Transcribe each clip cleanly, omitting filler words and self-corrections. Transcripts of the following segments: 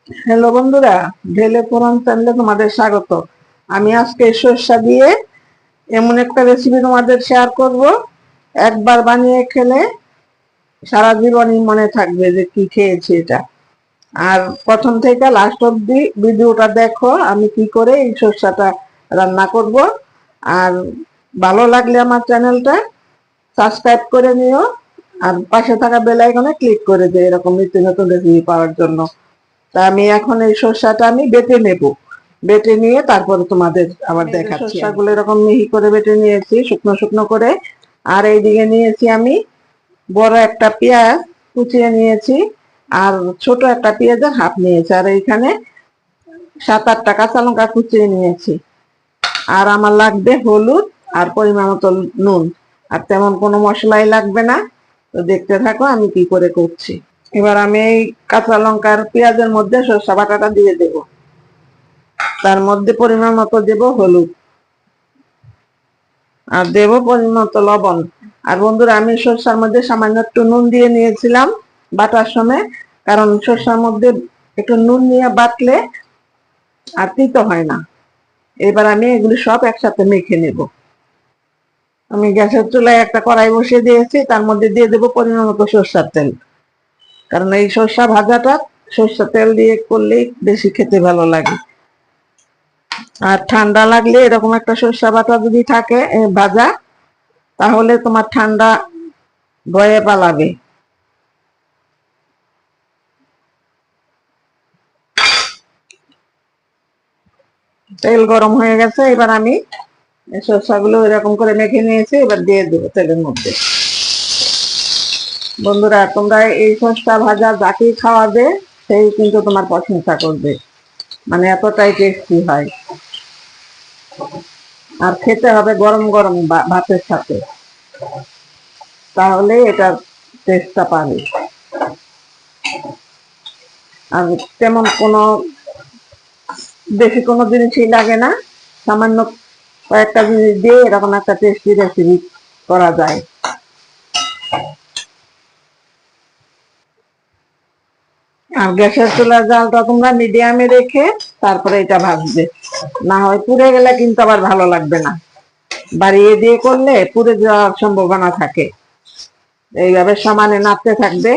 Hello বন্ধুরা, ঢেলে পুরান চ্যানেলে তোমাদের স্বাগত। আমি আজকে সরষা দিয়ে এমন একটা রেসিপি তোমাদের শেয়ার করব, একবার বানিয়ে খেলে সারা জীবনই মনে থাকবে যে কি খেয়েছি এটা। আর প্রথম থেকে লাস্ট অব্দি ভিডিওটা দেখো আমি কি করে এই সরষাটা রান্না করব। আর ভালো লাগলে আমার চ্যানেলটা সাবস্ক্রাইব করে নিও, আর পাশে থাকা বেল আইকনে ক্লিক করে দিও এরকম নিত্য নতুন রেসিপি পাওয়ার জন্য। তা আমি এখন এই সরষাটা আমি বেটে নেব, বেটে নিয়ে তারপরে তোমাদের আবার দেখাচ্ছি। সরষাগুলো এরকম মিহি করে বেটে নিয়েছি শুকনো শুকনো করে। আর এইদিকে নিয়েছি আমি বড় একটা পেঁয়াজ কুচিয়ে নিয়েছি, আর ছোট একটা পেঁয়াজের হাফ নিয়েছি, আর এইখানে 7-8টা কাঁচা লঙ্কা কুচিয়ে নিয়েছি। আর আমার লাগবে হলুদ আর পরিমাণ মতো নুন, আর তেমন কোনো মশলাই লাগবে না। তো দেখতে থাকো আমি কি করে করছি। এবার আমি এই কাঁচা লঙ্কার পেঁয়াজের মধ্যে সরষা বাটাটা দিয়ে দেব, তার মধ্যে পরিমাণ মতো দেব হলুদ, আর দেব পরিমাণ মতো লবণ। আর বন্ধুরা, আমি সরষার মধ্যে সামান্য একটু নুন দিয়ে নিয়েছিলাম বাটার সময়, কারণ সরষার মধ্যে একটু নুন নিয়ে বাটলে আর তিতো হয় না। এবার আমি এগুলি সব একসাথে মেখে নেব। আমি গ্যাসের চুলায় একটা কড়াই বসিয়ে দিয়েছি, তার মধ্যে দিয়ে দেবো পরিমাণ মতো সরষার তেল, কারণ এই সরষা ভাজাটা সরষা তেল দিয়ে করলেই বেশি খেতে ভালো লাগে। আর ঠান্ডা লাগলে এরকম একটা সরষা বাটা যদি থাকে ভাজা, তাহলে তোমার ঠান্ডা ভয়ে পালাবে। তেল গরম হয়ে গেছে, এবার আমি সরষাগুলো এরকম করে মেখে নিয়েছি, এবার দিয়ে দেবো তেলের মধ্যে। বন্ধুরা, তোমরা এই সরষা ভাজা যাকে খাওয়াবে সেই কিন্তু তোমার প্রশংসা করবে, মানে এতটাই টেস্টি হয়। আর খেতে হবে গরম গরম ভাতের সাথে, তাহলে এটার টেস্টটা পাবে। আর তেমন কোনো বেশি কোনো জিনিসই লাগে না, সামান্য কয়েকটা জিনিস দিয়ে এরকম একটা টেস্টি রেসিপি করা যায়। আর গ্যাসের চুলার জালটা তোমরা মিডিয়ামে রেখে তারপরে এটা ভাজবে, না হয় পুড়ে গেলে কিন্তু আবার ভালো লাগবে না। বাড়িয়ে দিয়ে করলে পুড়ে যাওয়ার সম্ভাবনা থাকে। এইভাবে সমানে নাড়তে থাকবে,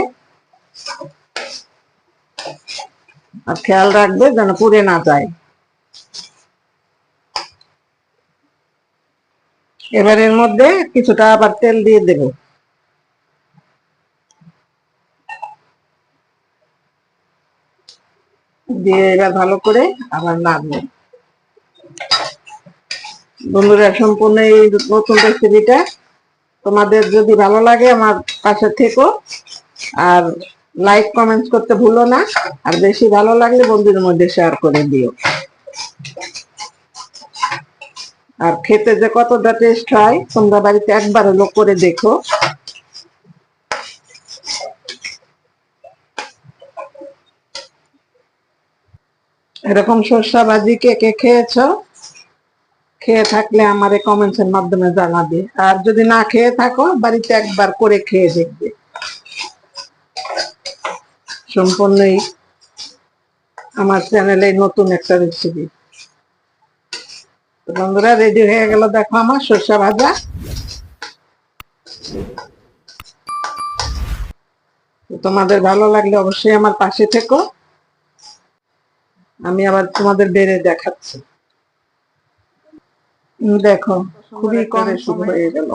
আর খেয়াল রাখবে যেন পুড়ে না যায়। এবার এর মধ্যে কিছুটা আবার তেল দিয়ে দেব, দিয়ে এবার ভালো করে আবার নাড়বো। বন্ধুরা, সম্পূর্ণ এই নতুন রেসিপিটা তোমাদের যদি ভালো লাগে আমার পাশে থেকো, আর লাইক কমেন্টস করতে ভুলো না, আর বেশি ভালো লাগলে বন্ধুদের মধ্যে শেয়ার করে দিও। আর খেতে যে কতটা টেস্ট হয় তোমরা বাড়িতে একবার হলো করে দেখো। এরকম সরষা ভাজি কে কে খেয়েছো? খেয়ে থাকলে আমারে কমেন্টস এর মাধ্যমে জানাবে, আর যদি না খেয়ে থাকো বাড়িতে একবার করে খেয়ে দেখবে। সম্পূর্ণই আমার চ্যানেলে নতুন একটা রেসিপি। বন্ধুরা, রেডি হয়ে গেল, দেখো আমার সরষা ভাজা। তোমাদের ভালো লাগলে অবশ্যই আমার পাশে থেকো, আমি আবার তোমাদের বেড়ে দেখাচ্ছি। দেখো, খুবই কম সময় হয়ে গেল।